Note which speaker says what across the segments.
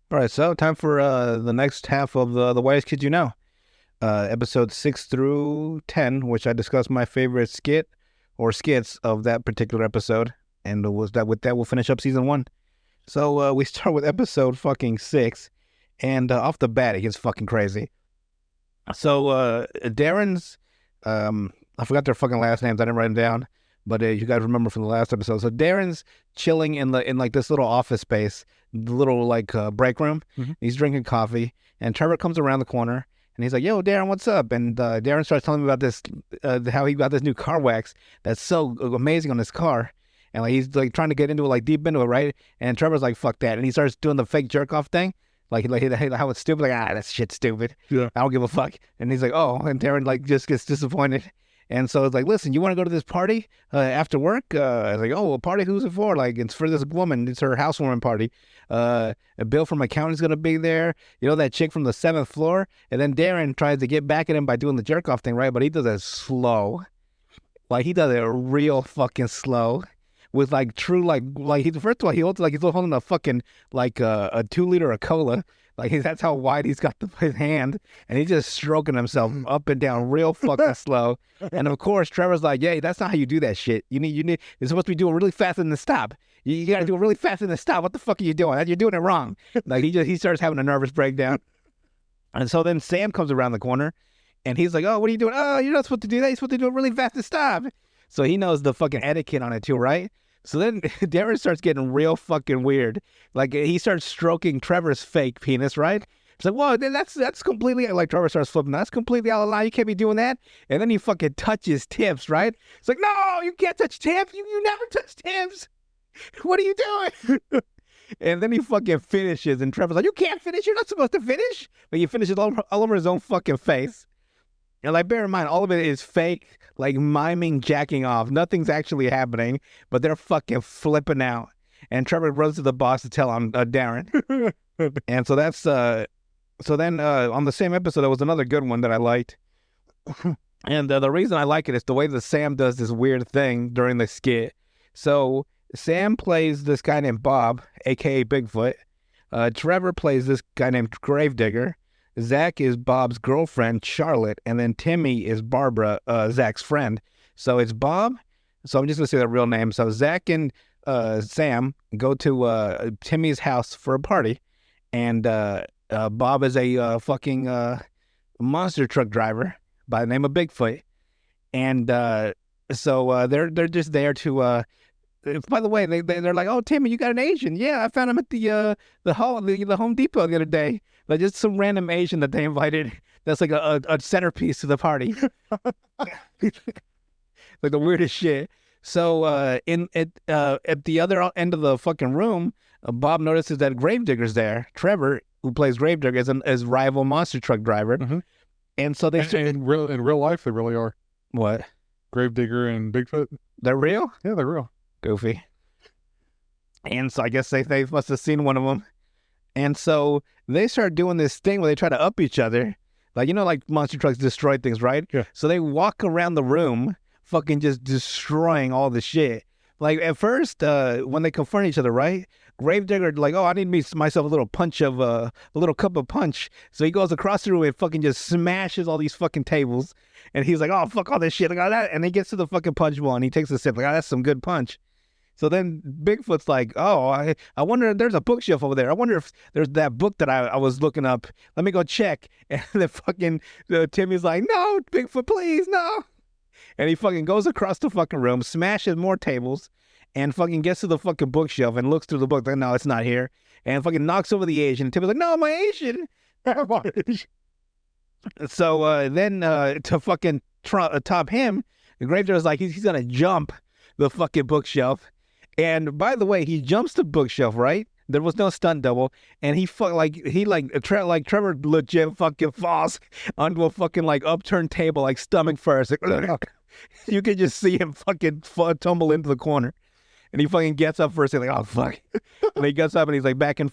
Speaker 1: All right, so time for the next half of the Whitest Kids You Know, episode 6 through 10, which I discussed my favorite skit or skits of that particular episode, and was that with that we'll finish up season 1. So we start with episode fucking 6, and off the bat it gets fucking crazy. So Darren's, I forgot their fucking last names. I didn't write them down, but you guys remember from the last episode. So Darren's chilling in like this little office space, the little like break room.
Speaker 2: Mm-hmm.
Speaker 1: He's drinking coffee, and Trevor comes around the corner, and he's like, "Yo, Darren, what's up?" And Darren starts telling me about this, how he got this new car wax that's so amazing on his car. And like he's like trying to get into it, like deep into it, right? And Trevor's like, "Fuck that!" And he starts doing the fake jerk off thing, like how it's stupid. Like, that shit's stupid.
Speaker 2: Yeah.
Speaker 1: I don't give a fuck. And he's like, "Oh," and Darren like just gets disappointed. And so it's like, "Listen, you want to go to this party after work?" I was like, "Oh, a party? Who's it for?" Like, it's for this woman. It's her housewarming party. Bill from accountant's gonna be there. You know, that chick from the 7th floor. And then Darren tries to get back at him by doing the jerk off thing, right? But he does it slow. Like, he does it real fucking slow. With like true like he first of all he holds like he's holding a fucking like a 2 liter of cola, like that's how wide he's got his hand, and he's just stroking himself up and down real fucking slow. And of course Trevor's like, "Yeah, that's not how you do that shit. You need it's supposed to be doing really fast in the stop. You gotta do it really fast in the stop. What the fuck are you doing? You're doing it wrong." Like he starts having a nervous breakdown, and so then Sam comes around the corner, and he's like, "Oh, what are you doing? Oh, you're not supposed to do that. You're supposed to do it really fast and stop." So he knows the fucking etiquette on it too, right? So then Darren starts getting real fucking weird. Like, he starts stroking Trevor's fake penis, right? It's like, "Whoa, that's completely," like Trevor starts flipping. "That's completely out of line. You can't be doing that." And then he fucking touches tips, right? It's like, "No, you can't touch tips. You never touch tips. What are you doing?" And then he fucking finishes, and Trevor's like, "You can't finish. You're not supposed to finish." But he finishes all over his own fucking face. And like, bear in mind, all of it is fake, like miming jacking off. Nothing's actually happening, but they're fucking flipping out. And Trevor runs to the boss to tell on Darren. And so that's so then on the same episode, there was another good one that I liked. And the reason I like it is the way that Sam does this weird thing during the skit. So Sam plays this guy named Bob, aka Bigfoot. Trevor plays this guy named Gravedigger. Zach is Bob's girlfriend, Charlotte, and then Timmy is Barbara, Zach's friend. So it's Bob. So I'm just going to say their real name. So Zach and Sam go to Timmy's house for a party, and Bob is a fucking monster truck driver by the name of Bigfoot. And so they're just there to... by the way, they're like, "Oh, Timmy, you got an Asian." "Yeah, I found him at the Home Depot the other day." Like, just some random Asian that they invited. That's like a centerpiece to the party. Like the weirdest shit. So at the other end of the fucking room, Bob notices that Gravedigger's there. Trevor, who plays Gravedigger, is rival monster truck driver.
Speaker 2: Mm-hmm.
Speaker 1: And so they
Speaker 2: in real life they really are.
Speaker 1: What?
Speaker 2: Gravedigger and Bigfoot.
Speaker 1: They're real?
Speaker 2: Yeah, they're real.
Speaker 1: Goofy. And so I guess they must have seen one of them. And so they start doing this thing where they try to up each other. Like, you know, like monster trucks destroy things, right?
Speaker 2: Yeah.
Speaker 1: So they walk around the room fucking just destroying all the shit. Like, at first, when they confront each other, right? Gravedigger, like, "Oh, I need myself a little punch of, a little cup of punch." So he goes across the room and fucking just smashes all these fucking tables. And he's like, "Oh, fuck all this shit. Look at that." And he gets to the fucking punch bowl and he takes a sip. Like, "Oh, that's some good punch." So then Bigfoot's like, "Oh, I wonder if there's a bookshelf over there. I wonder if there's that book that I was looking up. Let me go check." And then fucking Timmy's like, "No, Bigfoot, please, no." And he fucking goes across the fucking room, smashes more tables, and fucking gets to the fucking bookshelf and looks through the book. Like, "No, it's not here." And fucking knocks over the Asian. And Timmy's like, "No, my Asian." So then to fucking top him, the Gravedigger's like, he's going to jump the fucking bookshelf. And by the way, he jumps the bookshelf, right? There was no stunt double, and Trevor legit fucking falls onto a fucking like upturned table, like stomach first. Like, you can just see him fucking tumble into the corner, and he fucking gets up first, and like, "Oh fuck," and he gets up and he's like back in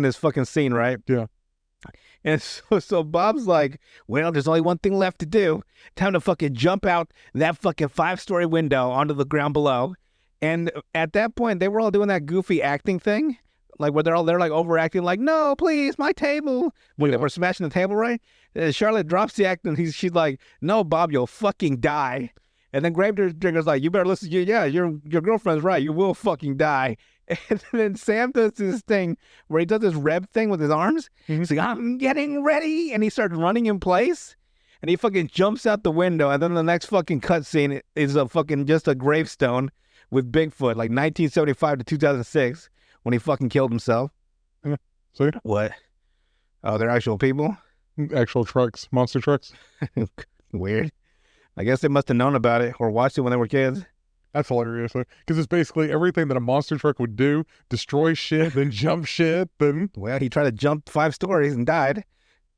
Speaker 1: his fucking scene, right?
Speaker 2: Yeah.
Speaker 1: And so Bob's like, "Well, there's only one thing left to do. Time to fucking jump out that fucking 5-story window onto the ground below." And at that point, they were all doing that goofy acting thing. like where they're like overacting, like, no, please, my table. When we're smashing the table, right? Charlotte drops the act, and she's like, no, Bob, you'll fucking die. And then Gravedigger's like, you better listen. Yeah, your girlfriend's right. You will fucking die. And then Sam does this thing where he does this Reb thing with his arms. He's like, I'm getting ready. And he starts running in place. And he fucking jumps out the window. And then the next fucking cutscene is a fucking just a gravestone with Bigfoot, like 1975 to 2006, when he fucking killed himself.
Speaker 2: Yeah. See?
Speaker 1: What? Oh, they're actual people?
Speaker 2: Actual trucks, monster trucks.
Speaker 1: Weird. I guess they must have known about it or watched it when they were kids.
Speaker 2: That's hilarious. Because it's basically everything that a monster truck would do: destroy shit, then jump shit, then.
Speaker 1: Well, he tried to jump 5 stories and died.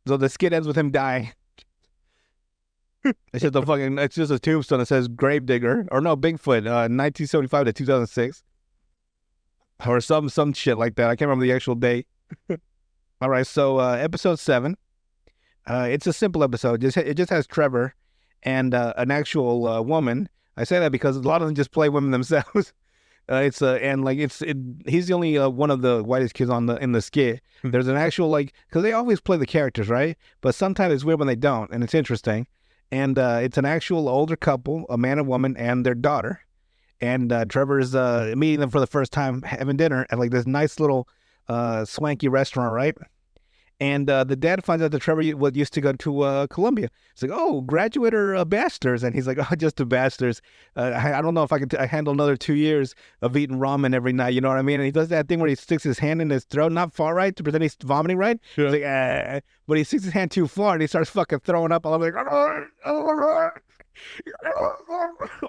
Speaker 1: So the skit ends with him dying. It's just a tombstone that says Gravedigger, or no, Bigfoot, 1975 to 2006. Or some shit like that. I can't remember the actual date. All right, so episode 7. It's a simple episode. It just has Trevor and an actual woman. I say that because a lot of them just play women themselves. He's the only one of the whitest kids in the skit. There's an actual because they always play the characters, right? But sometimes it's weird when they don't, and it's interesting. And it's an actual older couple, a man and woman, and their daughter. And Trevor's meeting them for the first time, having dinner at like this nice little swanky restaurant, right? And the dad finds out that Trevor used to go to Columbia. He's like, oh, graduate or bachelor's? And he's like, oh, just a bachelor's. I don't know if I can handle another 2 years of eating ramen every night. You know what I mean? And he does that thing where he sticks his hand in his throat, not far right, to pretend he's vomiting right. Yeah. He's like, but he sticks his hand too far and he starts fucking throwing up all over,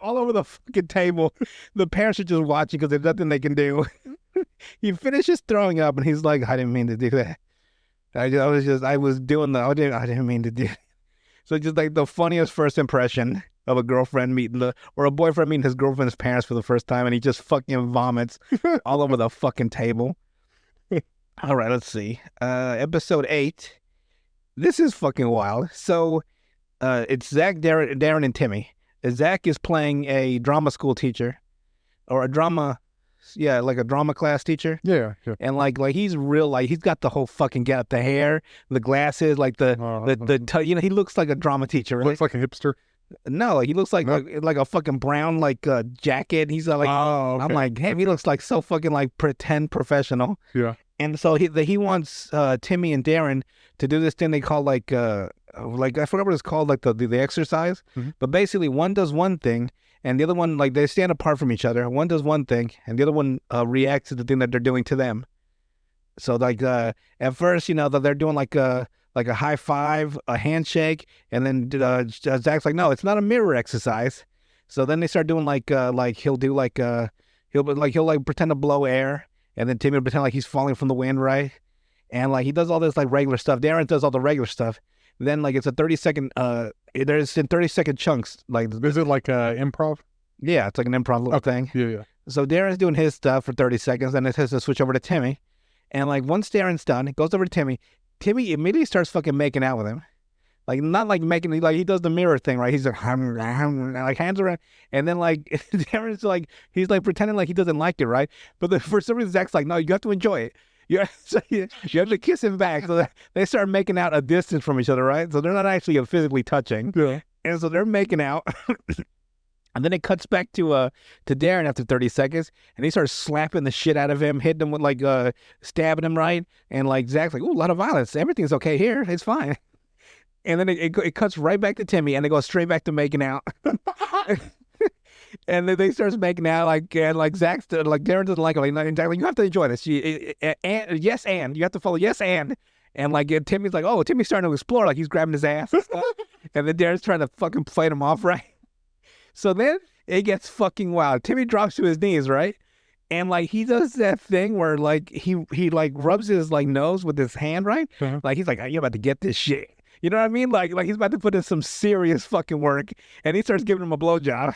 Speaker 1: all over the fucking table. The parents are just watching because there's nothing they can do. He finishes throwing up and he's like, I didn't mean to do that. I didn't mean to do it. So just like the funniest first impression of a girlfriend or a boyfriend meeting his girlfriend's parents for the first time, and he just fucking vomits all over the fucking table. All right, let's see. Episode 8. This is fucking wild. So it's Zach, Darren, and Timmy. Zach is playing a drama school teacher or a drama class teacher.
Speaker 2: Yeah.
Speaker 1: And like he's real, he's got the whole fucking get up, the hair, the glasses, he looks like a drama teacher. Right?
Speaker 2: Looks like a hipster.
Speaker 1: No, he looks like a fucking brown jacket. He's okay. I'm like, hey, he looks like so fucking pretend professional.
Speaker 2: Yeah.
Speaker 1: And so he wants Timmy and Darren to do this thing they call I forgot what it's called, the exercise. Mm-hmm. But basically one does one thing and the other one, they stand apart from each other. One does one thing and the other one reacts to the thing that they're doing to them. So at first, they're doing a high five, a handshake, and then Zach's like, no, it's not a mirror exercise. So then they start doing he'll do he'll pretend to blow air, and then Timmy will pretend like he's falling from the wind, right? And he does all this regular stuff. Darren does all the regular stuff. Then it's a 30-second there's in 30-second chunks.
Speaker 2: Is it improv?
Speaker 1: Yeah, it's like an improv little thing.
Speaker 2: Yeah.
Speaker 1: So Darren's doing his stuff for 30 seconds, then it has to switch over to Timmy. And once Darren's done, it goes over to Timmy. Timmy immediately starts fucking making out with him. Not making, he does the mirror thing, right? He's hands around. And then Darren's he's pretending he doesn't like it, right? But for some reason, Zach's like, no, you have to enjoy it. You have to kiss him back. So they start making out a distance from each other, right? So they're not actually physically touching.
Speaker 2: Yeah.
Speaker 1: And so they're making out. And then it cuts back to Darren after 30 seconds, and he starts slapping the shit out of him, hitting him with stabbing him, right? And Zach's like, ooh, a lot of violence. Everything's okay here. It's fine. And then it cuts right back to Timmy, and they go straight back to making out. And then they start making out, Zach's Darren doesn't like it. Zach's you have to enjoy this. Yes, and you have to follow. Yes, and Timmy's like, oh, Timmy's starting to explore, he's grabbing his ass. And then Darren's trying to fucking play him off, right? So then it gets fucking wild. Timmy drops to his knees, right? And he does that thing where he rubs his nose with his hand, right? Uh-huh. He's like, you're about to get this shit. You know what I mean? Like he's about to put in some serious fucking work, and he starts giving him a blowjob.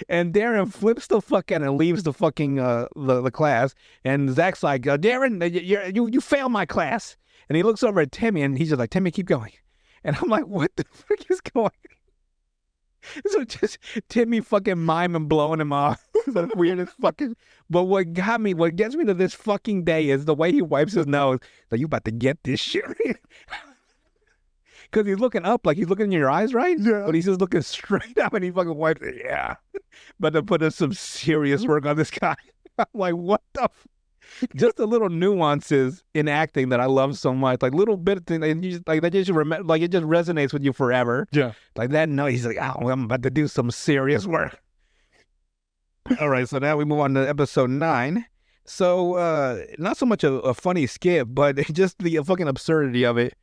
Speaker 1: And Darren flips the fuck out and leaves the fucking the class. And Zach's like, Darren, you failed my class. And he looks over at Timmy, and he's just like, Timmy, keep going. And I'm like, what the fuck is going on? So just Timmy fucking mime and blowing him off. The weirdest fucking. But what gets me to this fucking day is the way he wipes his nose. Like, you about to get this shit. Because he's looking up, like he's looking in your eyes, right?
Speaker 2: Yeah.
Speaker 1: But he's just looking straight up and he fucking wipes it. Yeah. But to put in some serious work on this guy. I'm like, what the just the little nuances in acting that I love so much, like little bit of things, and you just, like that just remember, like it just resonates with you forever.
Speaker 2: Yeah.
Speaker 1: Like that. No, he's like, oh, I'm about to do some serious work. All right, so now we move on to episode 9. So not so much a funny skit, but just the fucking absurdity of it.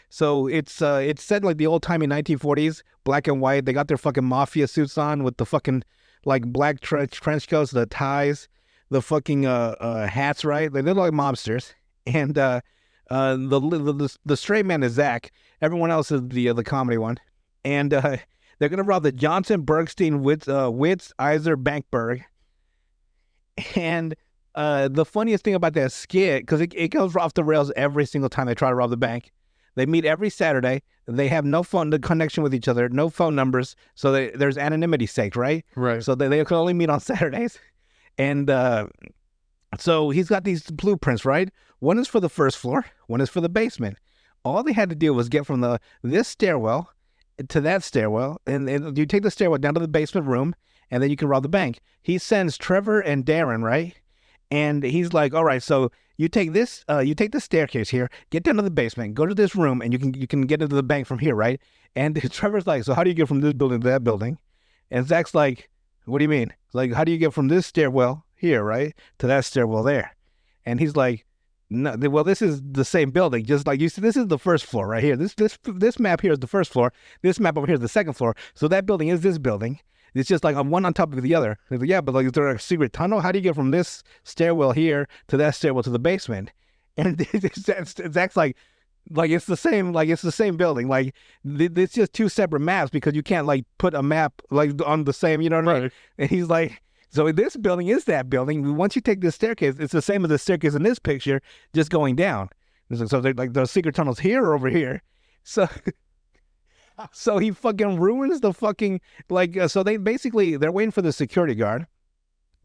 Speaker 1: So it's set like the old timey 1940s, black and white. They got their fucking mafia suits on with the fucking like black trench coats, the ties, the fucking hats, right? They look like mobsters. And the straight man is Zach. Everyone else is the comedy one. And they're gonna rob the Johnson Bergstein Witz Iser Bankberg. And the funniest thing about that skit, because it goes off the rails every single time they try to rob the bank. They meet every Saturday. They have no phone connection with each other, no phone numbers. So there's anonymity sake, right?
Speaker 2: Right.
Speaker 1: So they can only meet on Saturdays. And so he's got these blueprints, right? One is for the first floor, one is for the basement. All they had to do was get from this stairwell to that stairwell, and you take the stairwell down to the basement room, and then you can rob the bank. He sends Trevor and Darren, right? And he's like, all right, so you take this, you take the staircase here, get down to the basement, go to this room, and you can get into the bank from here, right? And Trevor's like, so how do you get from this building to that building? And Zach's like, what do you mean? Like, how do you get from this stairwell here, right, to that stairwell there? And he's like, no, well, this is the same building, just like you see. This is the first floor right here. This map here is the first floor. This map over here is the second floor. So that building is this building. It's just like one on top of the other. He's like, yeah, but like, is there a secret tunnel? How do you get from this stairwell here to that stairwell to the basement? And Zach's like it's the same building. Like it's just two separate maps because you can't like put a map like on the same, you know what I mean?
Speaker 2: Right.
Speaker 1: And he's like, so this building is that building. Once you take this staircase, it's the same as the staircase in this picture, just going down. So they're like the secret tunnels here or over here. So so he fucking ruins the fucking so they're waiting for the security guard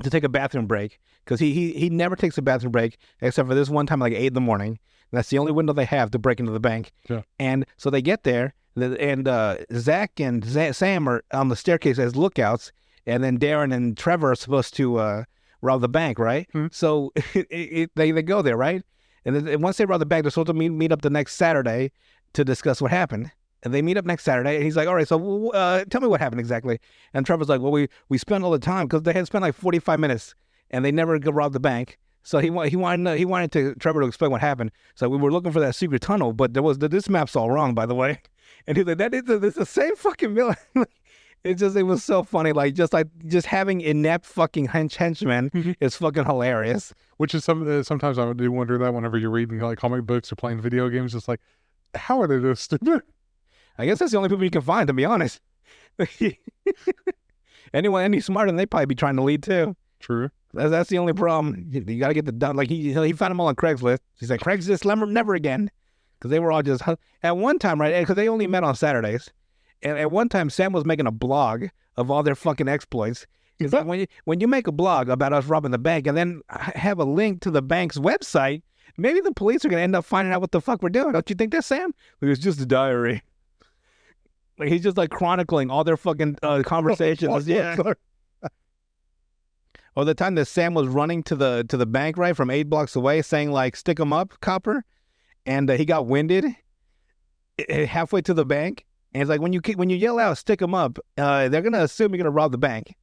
Speaker 1: to take a bathroom break because he never takes a bathroom break except for this one time like 8 in the morning. That's the only window they have to break into the bank.
Speaker 2: Yeah.
Speaker 1: And so they get there, and Zach and Sam are on the staircase as lookouts, and then Darren and Trevor are supposed to rob the bank, right?
Speaker 2: Hmm.
Speaker 1: So they go there, right? And then once they rob the bank, they're supposed to meet up the next Saturday to discuss what happened. And they meet up next Saturday, and he's like, all right, so tell me what happened exactly. And Trevor's like, well, we spent all the time, because they had spent like 45 minutes, and they never robbed the bank. So he wanted Trevor to explain what happened. So we were looking for that secret tunnel, but this map's all wrong, by the way. And he's like, it's the same fucking villain. It was so funny, just having inept fucking henchmen is fucking hilarious.
Speaker 2: Which is sometimes I do wonder that whenever you're reading like comic books or playing video games, it's like, how are they this stupid?
Speaker 1: I guess that's the only people you can find, to be honest. Anyone any smarter than they probably be trying to lead too.
Speaker 2: True.
Speaker 1: That's the only problem. You got to get the done. Like he found them all on Craigslist. He's like, Craigslist, never again, because they were all just at one time, right? Because they only met on Saturdays. And at one time, Sam was making a blog of all their fucking exploits. It's like when you make a blog about us robbing the bank and then have a link to the bank's website, maybe the police are gonna end up finding out what the fuck we're doing. Don't you think that, Sam? It was just a diary. Like he's just like chronicling all their fucking conversations. Yeah. Or the time that Sam was running to the bank, right, from 8 blocks away, saying like "stick 'em up, copper," and he got winded halfway to the bank. And it's like when you yell out "stick 'em up," they're gonna assume you're gonna rob the bank.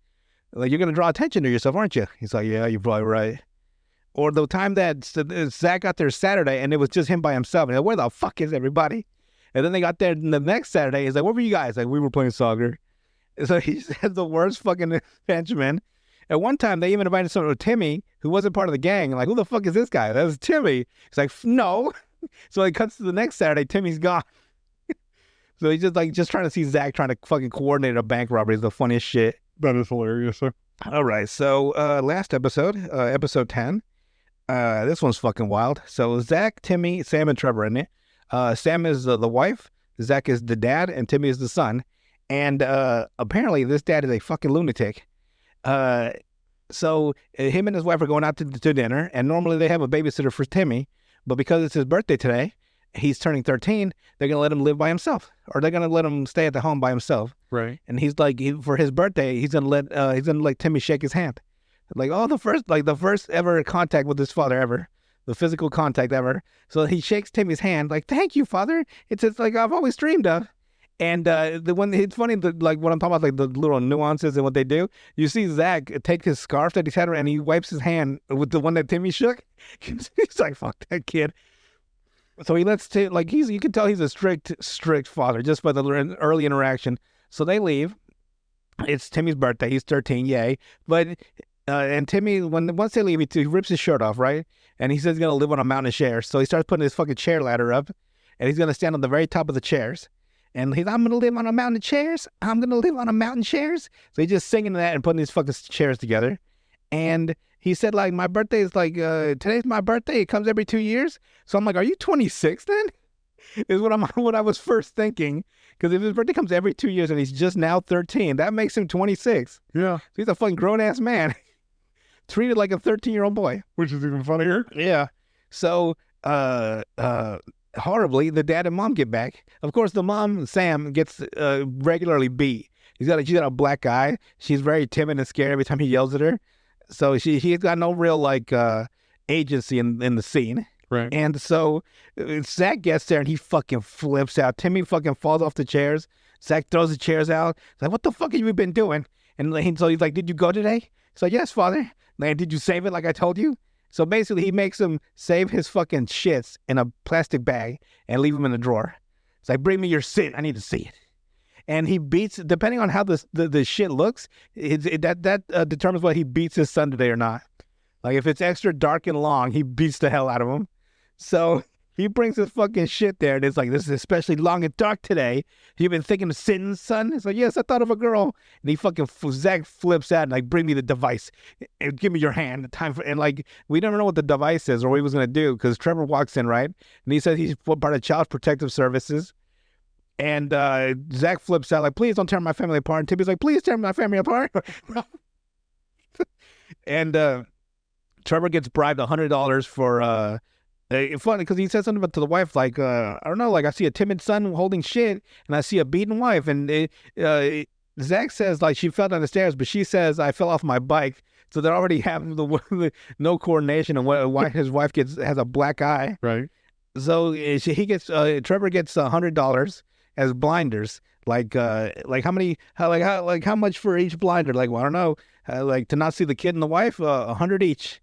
Speaker 1: Like you're gonna draw attention to yourself, aren't you? He's like, yeah, you're probably right. Or the time that Zach got there Saturday and it was just him by himself. And like, where the fuck is everybody? And then they got there the next Saturday. He's like, what were you guys? Like, we were playing soccer. And so he had the worst fucking henchmen. At one time, they even invited someone, Timmy, who wasn't part of the gang. Like, who the fuck is this guy? That was Timmy. He's like, no. So he cuts to the next Saturday. Timmy's gone. So he's just trying to see Zach trying to fucking coordinate a bank robbery is the funniest shit.
Speaker 2: That is hilarious, sir.
Speaker 1: All right. So last episode, episode 10. This one's fucking wild. So Zach, Timmy, Sam, and Trevor in it. Sam is the wife. Zach is the dad, and Timmy is the son. And apparently this dad is a fucking lunatic. Uh, so him and his wife are going out to dinner, and normally they have a babysitter for Timmy, but because it's his birthday today, he's turning 13. They're gonna let him live by himself, or they're gonna let him stay at the home by himself.
Speaker 2: Right.
Speaker 1: And he's like, for his birthday, he's gonna let Timmy shake his hand, like the first ever contact with his father ever, the physical contact ever. So he shakes Timmy's hand, like, "Thank you, father. It's like I've always dreamed of." And the one it's funny, like what I'm talking about, like the little nuances and what they do. You see Zach take his scarf that he's had and he wipes his hand with the one that Timmy shook. He's like, "Fuck that kid." So he lets like you can tell he's a strict father just by the early interaction. So they leave. It's Timmy's birthday. He's 13, yay. But and Timmy, once they leave, he rips his shirt off, right? And he says he's gonna live on a mountain of chairs. So he starts putting his fucking chair ladder up, and he's gonna stand on the very top of the chairs. And I'm gonna live on a mountain of chairs. I'm gonna live on a mountain of chairs. So he's just singing that and putting these fucking chairs together. And he said, like, my birthday is like today's my birthday. It comes every 2 years. So I'm like, are you 26 then? Is what I was first thinking. Because if his birthday comes every 2 years and he's just now 13, that makes him 26.
Speaker 2: Yeah.
Speaker 1: So he's a fucking grown ass man, treated like a 13-year-old boy.
Speaker 2: Which is even funnier.
Speaker 1: Yeah. So horribly, the dad and mom get back. Of course, the mom, Sam, gets regularly beat. She's got a black eye. She's very timid and scared every time he yells at her. So he's got no real like agency in the scene.
Speaker 2: Right.
Speaker 1: And so Zach gets there and he fucking flips out. Timmy fucking falls off the chairs. Zach throws the chairs out. He's like, "What the fuck have you been doing?" And so he's like, "Did you go today?" He's like, "Yes, father." Like, "Did you save it like I told you?" So basically, he makes him save his fucking shits in a plastic bag and leave them in the drawer. It's like, "Bring me your shit. I need to see it." And he beats, depending on how the shit looks, that determines whether he beats his son today or not. Like, if it's extra dark and long, he beats the hell out of him. So he brings his fucking shit there, and it's like, "This is especially long and dark today. You been thinking of sitting, son?" It's like, "Yes, I thought of a girl." And he fucking, Zach flips out and like, "Bring me the device and give me your hand." And like, we don't know what the device is or what he was going to do because Trevor walks in, right? And he says he's part of Child Protective Services. And Zach flips out like, "Please don't tear my family apart." And Timmy's like, "Please tear my family apart." And Trevor gets bribed $100 for it's funny because he said something to the wife like, "I don't know, like I see a timid son holding shit and I see a beaten wife." And Zach says like she fell down the stairs, but she says, "I fell off my bike." So they already have the no coordination and why his wife has a black eye.
Speaker 2: Right.
Speaker 1: So Trevor gets $100 as blinders. Like how much for each blinder? Like, well, I don't know. Like to not see the kid and the wife, 100 each.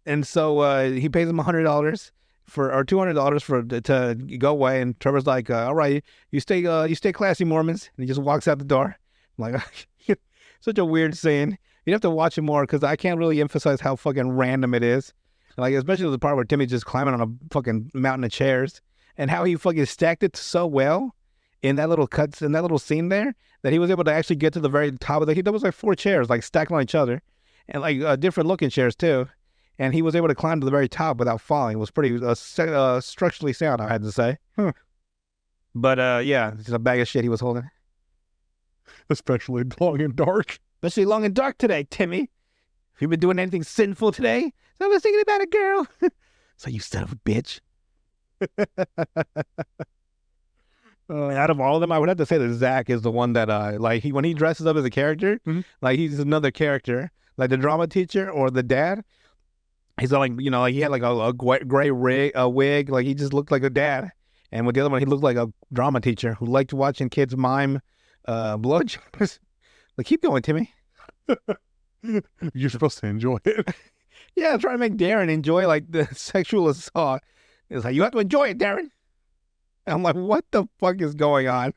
Speaker 1: And so he pays him $100 or $200 to go away. And Trevor's like, "All right, you stay classy, Mormons." And he just walks out the door. I'm like, such a weird scene. You'd have to watch it more because I can't really emphasize how fucking random it is. Like, especially the part where Timmy's just climbing on a fucking mountain of chairs and how he fucking stacked it so well in that little scene there that he was able to actually get to the very top of there was like 4 chairs like stacked on each other and like different looking chairs too. And he was able to climb to the very top without falling. It was pretty structurally sound, I had to say. But yeah, it's a bag of shit he was holding.
Speaker 2: Especially long and dark.
Speaker 1: Especially long and dark today, Timmy. Have you been doing anything sinful today? So I was thinking about a girl. So you son of a bitch. Out of all of them, I would have to say that Zach is the one that like when he dresses up as a character, like he's another character, like the drama teacher or the dad. He's like, like he had like a gray wig, like he just looked like a dad. And with the other one, he looked like a drama teacher who liked watching kids mime blowjobs. Like, keep going, Timmy.
Speaker 2: You're supposed to enjoy it.
Speaker 1: Yeah, trying to make Darren enjoy like the sexual assault. It's like, you have to enjoy it, Darren. And I'm like, what the fuck is going on?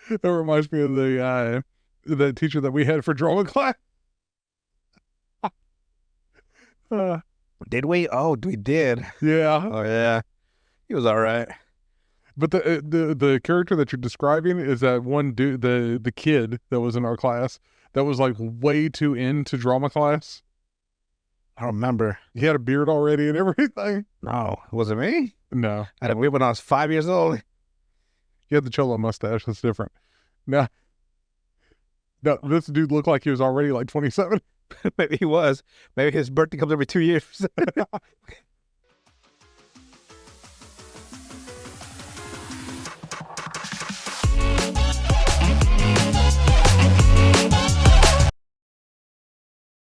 Speaker 2: That reminds me of the teacher that we had for drama class.
Speaker 1: Did we? Oh, we did.
Speaker 2: Yeah.
Speaker 1: Oh yeah, he was all right.
Speaker 2: But the character that you're describing is that one dude, the kid that was in our class that was like way too into drama class.
Speaker 1: I don't remember.
Speaker 2: He had a beard already and everything.
Speaker 1: No, was it me?
Speaker 2: No.
Speaker 1: I had a beard when I was 5 years old.
Speaker 2: He had the cholo mustache. That's different. No. No, this dude looked like he was already like 27.
Speaker 1: Maybe he was. Maybe his birthday comes every 2 years.